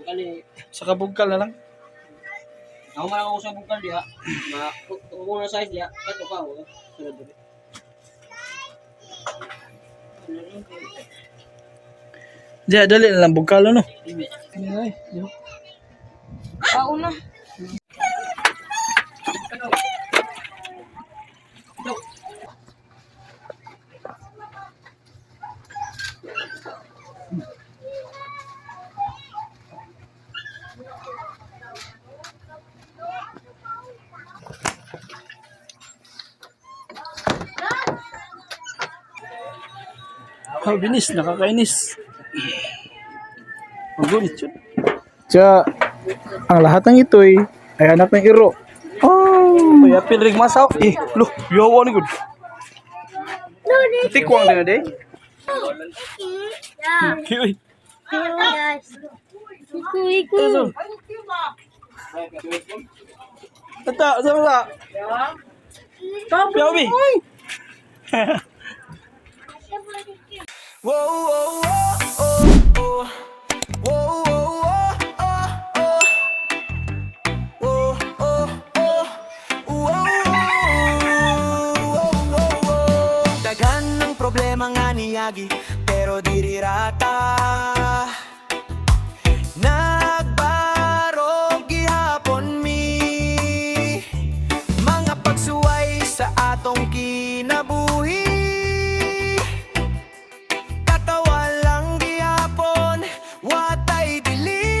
Kali, Sa kabugkal na lang. ako man ako sa bukal diha. Kung na size diha, kato ka ako. Sunod dito. Diya, dali na lang bugkal ano. Ay, diyo. Pauna. Oh, binis, nakakainis. Ang gunit yun. Kaya, ang lahat ng ito ay anak ng iro. Oh, may apil rig masaw. Loh, yawa ni gud. Tikwang na de. Kiyoy. Ano? Tata, sama. Piyaw bi. Daghan ng problema nga niyagi pero diri rata. Nagbarog gihapon mi mga pagsuway sa atong kinabuhi. Katawa lang gihapon watay dili.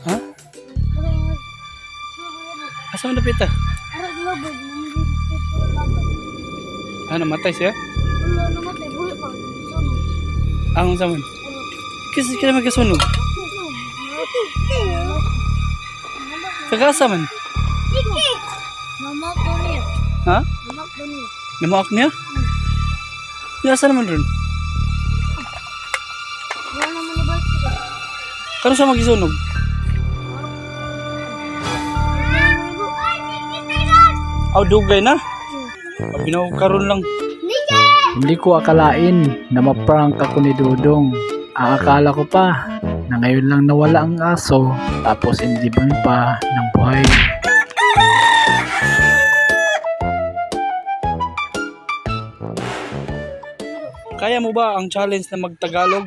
Ha? Asa man dapit ah? Ano matay siya? Ang saman. Kasi kaya magkasunog. Kagasa man. Ha? Namaak niya? Nasa naman ron? Kano siya magisunog? Aw, dugay na? Karon lang. Hindi ko akalain na maprank ako ni Dudong. Ang akala ko pa na ngayon lang nawala ang aso tapos hindi man pa ng buhay. Kaya mo ba ang challenge na magtagalog?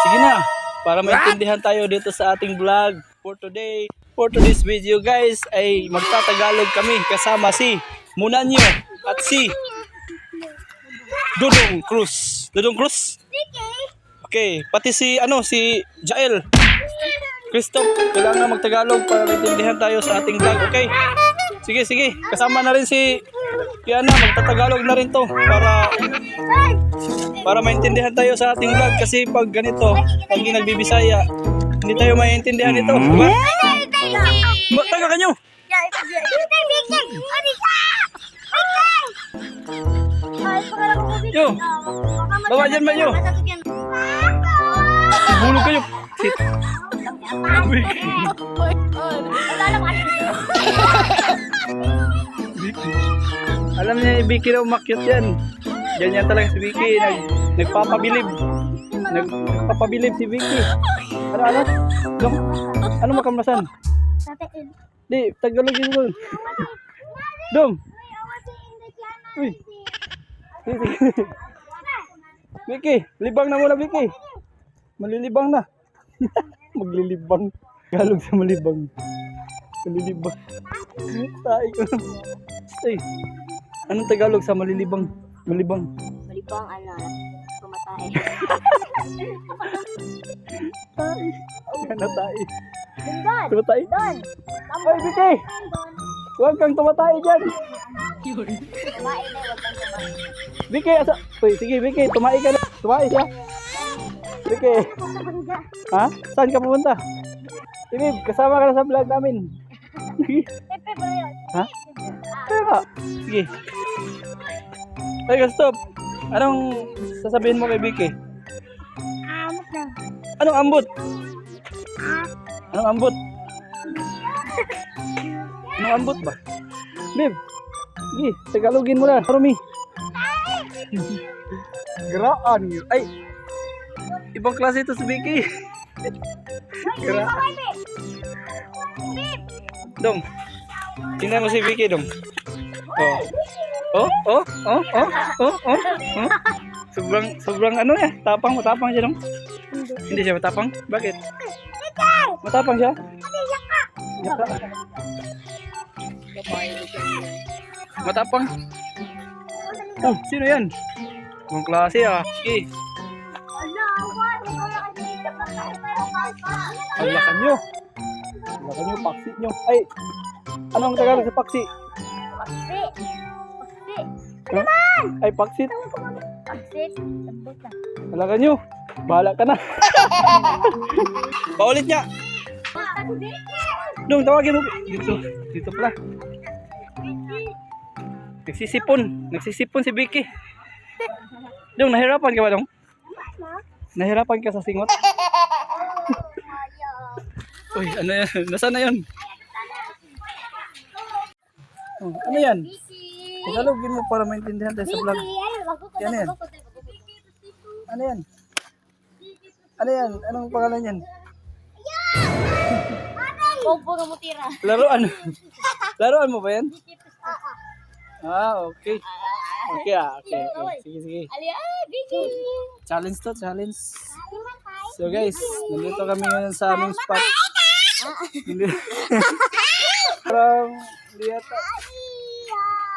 Sige na, para maintindihan tayo dito sa ating vlog for today. For today's video guys ay magtatagalog kami kasama si Munanyo at si Dudong Cruz. Dudong Cruz? Okay, pati si si Jael. Christoph, kailangan magtagalog para maintindihan tayo sa ating vlog, okay? Sige, kasama na rin si Kiana, magtatagalog na rin to para maintindihan tayo sa ating vlog kasi pag ganito, pag nagbibisaya, hindi tayo maintindihan ito, diba? Taga kanyo! Yo! Bawa dyan ba yo? Bulog kayo! Sit! Alam niya yung Vicky na umakyat yan. Ganyan talaga si Vicky. Nagpapabilib. Nagpapabilib si Vicky. Ano? Ano makamlasan? Di, Tagalog yun doon. Dom! Uy! Vicky, libang na muna Vicky. Malilibang na. Maglilibang. Tagalog sa malibang. Malilibang. Tayo ko na. Ay, anong Tagalog sa malilibang? Malibang. Malibang tumatay. Tay. Ano tay? Don! Tumatay? Don! Ay, Vicky! Huwag kang tumatay dyan. Kumain na, wag kang kumain. Vicky, asa? Uy, sige Vicky, tumai ka na. Tumai siya. Vicky. Ha? Saan ka pupunta? Sige, kasama ka na sa vlog namin. Pepe ba yun? Ha? Teka. Sige. Ay, stop. Anong sasabihin mo kay Vicky? Anong ambot? Anong ambot? Anong ambot ba? Beb, sige, Tagalogin mo na, Romy. Graan. Ay, ibang klase ito si Vicky. Graan. Dong, tingnan mo si Vicky, Dong. Oh. Sobrang ano ya, matapang siya, Dong. Hindi siya matapang? Bakit? Matapang siya? Yaka. Matapang? Oh, sino yan? Ibang klase ah. Sige. Ang lakan nyo. Ang lakan nyo, paksit nyo. Ay, anong Tagalog sa paksi? Paksi. Huh? Ay, paksit. Paksi. Lambot lang. Ang lakan nyo. Bahala ka na. Paulit niya. Dong, tawagin mo. Dito pala. Nagsisipon si Vicky. Dong, nahirapan ka ba, Dong? Nahirapan ka sa singot? Uy, ano yan? Nasaan na yun? Oh, ano yan? Tagalogin mo para maintindihan tayo sa vlog. Yan yan. Ano yan? Ano yan? Anong pangalan yan? Bobo na mo tira. Laruan. Laruan mo ba yan? Ah, okay. Okay. Sige. Ali, Vicky. Challenge to, challenge. So guys, nandito kami ngayon sa aming spot. Parang hindi yata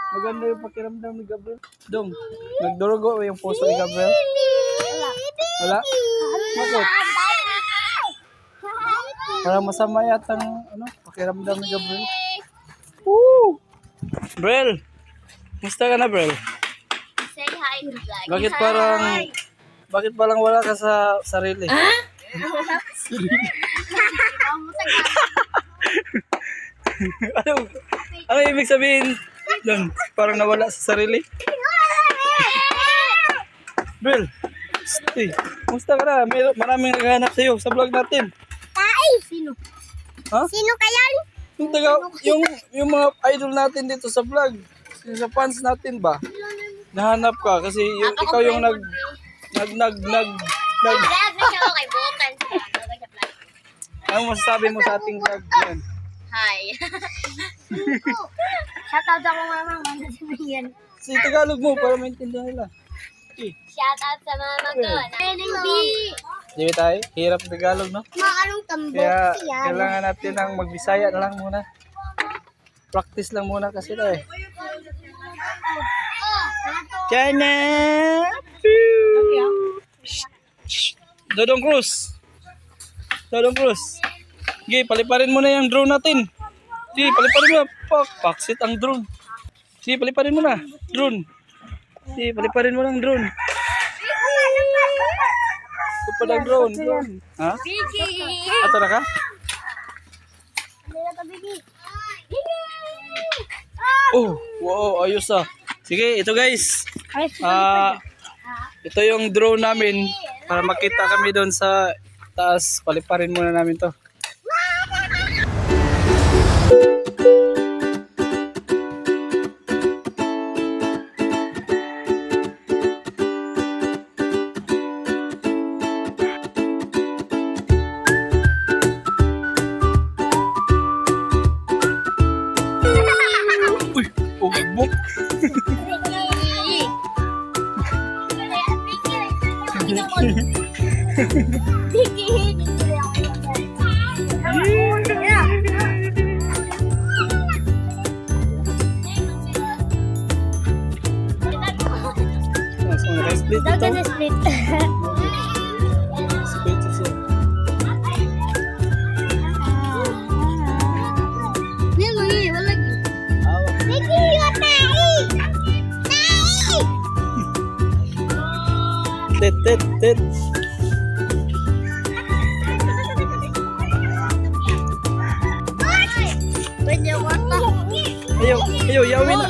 maganda yung pakiramdam ni Gabriel. Dong, nagdurugo yung puso ni Gabriel. Wala? Bakit? Parang masama yata ang pakiramdam ni Gabriel. Woo! Brel! Musta ka na, Brel? Say hi to vlog. Bakit parang wala ka sa sarili? Ano ibig sabihin doon? Parang nawala sa sarili? Brel! Hey, musta ka na? Maraming naghahanap sa'yo sa vlog natin. Sino? Ha? Sino kaya? Yung mga idol natin dito sa vlog, sa fans natin ba? Nahanap ka kasi ikaw yung nag Vlog na siya kay Bokan. ano masasabi mo sa ating vlog yan? Hi. Shoutout ako mama, mama si Mian. Si Tagalog mo para maintindihan nila. Okay. Shoutout sa mama ko. Sige tayo, hirap Tagalog, no? Maanong tambok Kaya kailangan natin ng magbisaya na lang muna. Practice lang muna kasi tayo. China! Dodong Cruz! Sige, paliparin mo na yung drone natin. Sige, paliparin mo na. Paksit ang drone. Sige, paliparin mo na. Drone. Sige, paliparin mo ng drone. Paliparin ang drone. Ha? Vicky! Ato na ka? Oh, wow, ayos ah. Sige, ito guys. Ito yung drone namin para makita kami doon sa taas. Paliparin muna namin to. Uy, ugbok. Split ito. Split. Split ito. Tet. Ayaw, yawin na.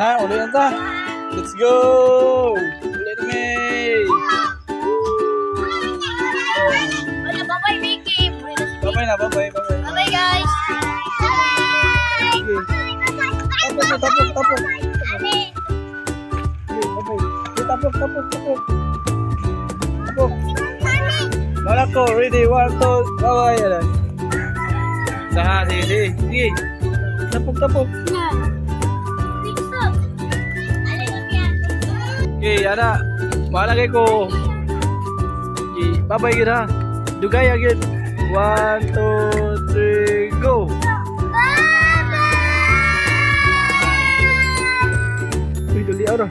Na, uli na ta. Let's go! Uli na may! Wala, bye-bye, Vicky. Bye-bye na, bye-bye, bye-bye. Bye-bye, guys. Bye! Sige. Tapos na, tapos, tapos. Ate. Sige, bye-bye. Sige, tapos, tapos, tapos. Tapos. Wala ko, ready, 1, 2, bye-bye. Yan. Saka, sige, sige. Sige. Tapos, tapos. Okay, ana. Malagay ko. Okay, bye-bye gid ha. Dugay agad. 1, 2, 3, go. Uy, dali ara.